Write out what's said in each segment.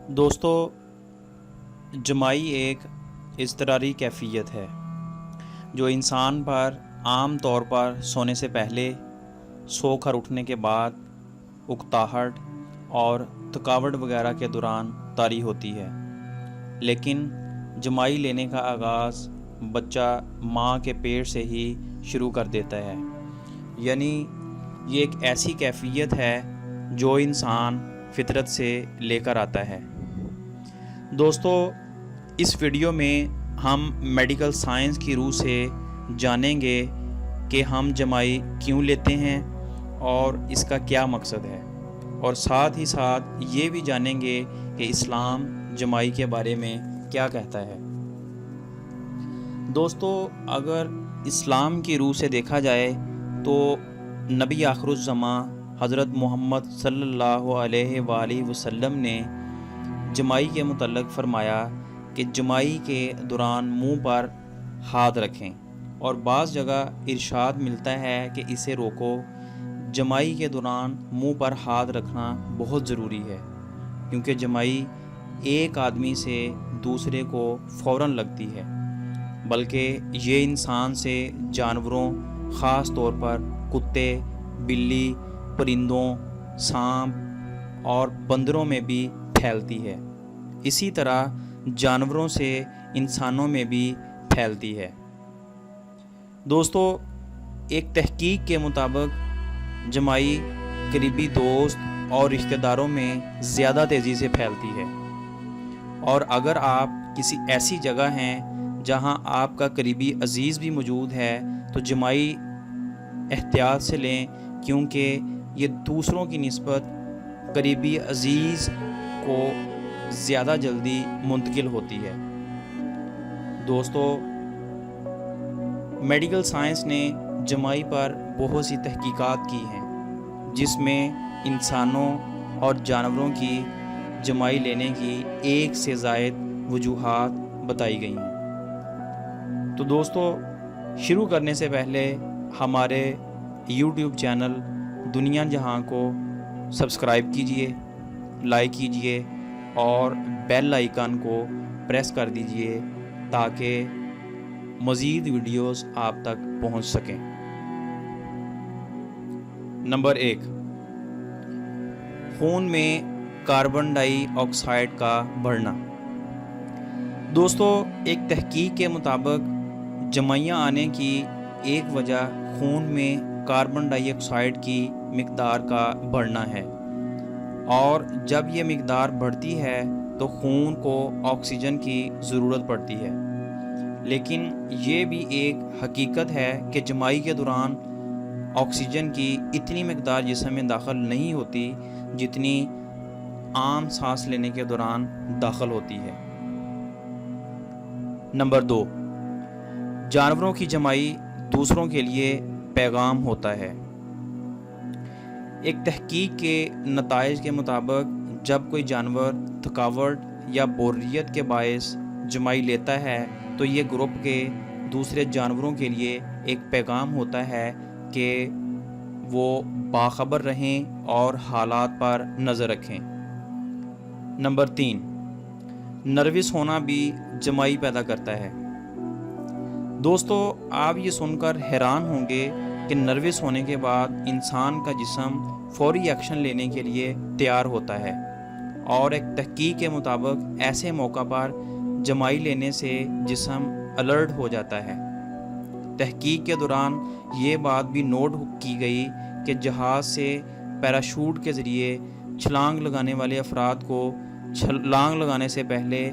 دوستو، جمائی ایک اضطراری کیفیت ہے جو انسان پر عام طور پر سونے سے پہلے، سو کر اٹھنے کے بعد، اکتاہٹ اور تھکاوٹ وغیرہ کے دوران طاری ہوتی ہے۔ لیکن جمائی لینے کا آغاز بچہ ماں کے پیٹ سے ہی شروع کر دیتا ہے، یعنی یہ ایک ایسی کیفیت ہے جو انسان فطرت سے لے کر آتا ہے۔ دوستو، اس ویڈیو میں ہم میڈیکل سائنس کی روح سے جانیں گے کہ ہم جمائی کیوں لیتے ہیں اور اس کا کیا مقصد ہے، اور ساتھ ہی ساتھ یہ بھی جانیں گے کہ اسلام جمائی کے بارے میں کیا کہتا ہے۔ دوستو، اگر اسلام کی روح سے دیکھا جائے تو نبی آخر الزماں حضرت محمد صلی اللہ علیہ وآلہ وسلم نے جمائی کے متعلق فرمایا کہ جمائی کے دوران منہ پر ہاتھ رکھیں، اور بعض جگہ ارشاد ملتا ہے کہ اسے روکو۔ جمائی کے دوران منہ پر ہاتھ رکھنا بہت ضروری ہے، کیونکہ جمائی ایک آدمی سے دوسرے کو فوراً لگتی ہے، بلکہ یہ انسان سے جانوروں، خاص طور پر کتے، بلی، پرندوں، سانپ اور بندروں میں بھی پھیلتی ہے۔ اسی طرح جانوروں سے انسانوں میں بھی پھیلتی ہے۔ دوستو، ایک تحقیق کے مطابق جمائی قریبی دوست اور رشتہ داروں میں زیادہ تیزی سے پھیلتی ہے، اور اگر آپ کسی ایسی جگہ ہیں جہاں آپ کا قریبی عزیز بھی موجود ہے تو جمائی احتیاط سے لیں، کیونکہ یہ دوسروں کی نسبت قریبی عزیز کو زیادہ جلدی منتقل ہوتی ہے۔ دوستو، میڈیکل سائنس نے جمائی پر بہت سی تحقیقات کی ہیں، جس میں انسانوں اور جانوروں کی جمائی لینے کی ایک سے زائد وجوہات بتائی گئی ہیں۔ تو دوستو، شروع کرنے سے پہلے ہمارے یوٹیوب چینل دنیا جہاں کو سبسکرائب کیجئے، لائک کیجئے اور بیل آئیکن کو پریس کر دیجئے تاکہ مزید ویڈیوز آپ تک پہنچ سکیں۔ نمبر 1، خون میں کاربن ڈائی آکسائڈ کا بڑھنا۔ دوستو، ایک تحقیق کے مطابق جمائیاں آنے کی ایک وجہ خون میں کاربن ڈائی آکسائڈ کی مقدار کا بڑھنا ہے، اور جب یہ مقدار بڑھتی ہے تو خون کو آکسیجن کی ضرورت پڑتی ہے۔ لیکن یہ بھی ایک حقیقت ہے کہ جمائی کے دوران آکسیجن کی اتنی مقدار جسم میں داخل نہیں ہوتی جتنی عام سانس لینے کے دوران داخل ہوتی ہے۔ نمبر 2، جانوروں کی جمائی دوسروں کے لیے پیغام ہوتا ہے۔ ایک تحقیق کے نتائج کے مطابق جب کوئی جانور تھکاوٹ یا بوریت کے باعث جمائی لیتا ہے تو یہ گروپ کے دوسرے جانوروں کے لیے ایک پیغام ہوتا ہے کہ وہ باخبر رہیں اور حالات پر نظر رکھیں۔ نمبر 3، نروس ہونا بھی جمائی پیدا کرتا ہے۔ دوستو، آپ یہ سن کر حیران ہوں گے کہ نروس ہونے کے بعد انسان کا جسم فوری ایکشن لینے کے لیے تیار ہوتا ہے، اور ایک تحقیق کے مطابق ایسے موقع پر جمائی لینے سے جسم الرٹ ہو جاتا ہے۔ تحقیق کے دوران یہ بات بھی نوٹ کی گئی کہ جہاز سے پیراشوٹ کے ذریعے چھلانگ لگانے والے افراد کو چھلانگ لگانے سے پہلے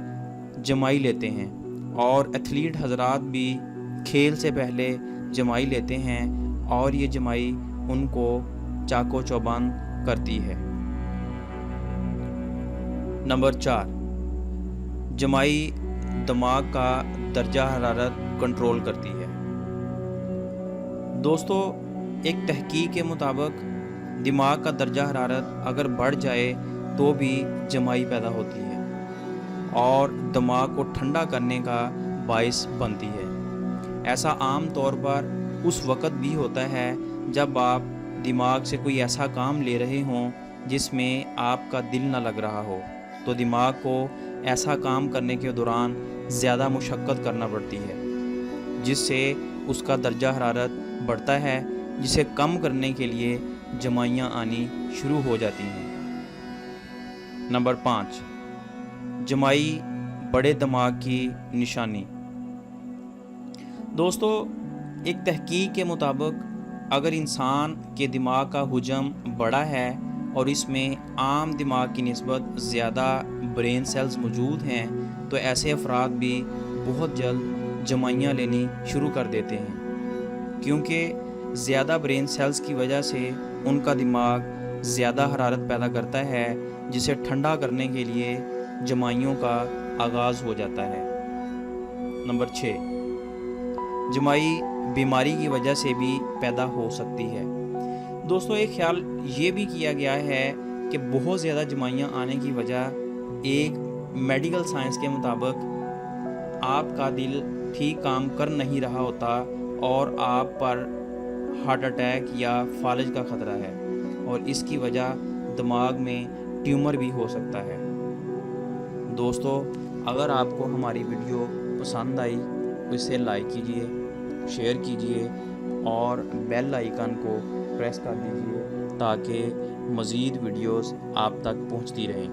جمائی لیتے ہیں، اور ایتھلیٹ حضرات بھی کھیل سے پہلے جمائی لیتے ہیں، اور یہ جمائی ان کو چاق و چوبند کرتی ہے۔ نمبر 4، جمائی دماغ کا درجہ حرارت کنٹرول کرتی ہے۔ دوستو، ایک تحقیق کے مطابق دماغ کا درجہ حرارت اگر بڑھ جائے تو بھی جمائی پیدا ہوتی ہے اور دماغ کو ٹھنڈا کرنے کا باعث بنتی ہے۔ ایسا عام طور پر اس وقت بھی ہوتا ہے جب آپ دماغ سے کوئی ایسا کام لے رہے ہوں جس میں آپ کا دل نہ لگ رہا ہو، تو دماغ کو ایسا کام کرنے کے دوران زیادہ مشقت کرنا پڑتی ہے، جس سے اس کا درجہ حرارت بڑھتا ہے، جسے کم کرنے کے لیے جمائیاں آنی شروع ہو جاتی ہیں۔ نمبر 5، جمائی بڑے دماغ کی نشانی۔ دوستو، ایک تحقیق کے مطابق اگر انسان کے دماغ کا حجم بڑا ہے اور اس میں عام دماغ کی نسبت زیادہ برین سیلز موجود ہیں تو ایسے افراد بھی بہت جلد جمائیاں لینی شروع کر دیتے ہیں، کیونکہ زیادہ برین سیلز کی وجہ سے ان کا دماغ زیادہ حرارت پیدا کرتا ہے، جسے ٹھنڈا کرنے کے لیے جمائیوں کا آغاز ہو جاتا ہے۔ نمبر 6، جمائی بیماری کی وجہ سے بھی پیدا ہو سکتی ہے۔ دوستو، ایک خیال یہ بھی کیا گیا ہے کہ بہت زیادہ جمائیاں آنے کی وجہ ایک میڈیکل سائنس کے مطابق آپ کا دل ٹھیک کام کر نہیں رہا ہوتا اور آپ پر ہارٹ اٹیک یا فالج کا خطرہ ہے، اور اس کی وجہ دماغ میں ٹیومر بھی ہو سکتا ہے۔ دوستو، اگر آپ کو ہماری ویڈیو پسند آئی تو اسے لائک کیجئے، شیئر کیجئے اور بیل آئیکن کو پریس کر دیجئے تاکہ مزید ویڈیوز آپ تک پہنچتی رہیں۔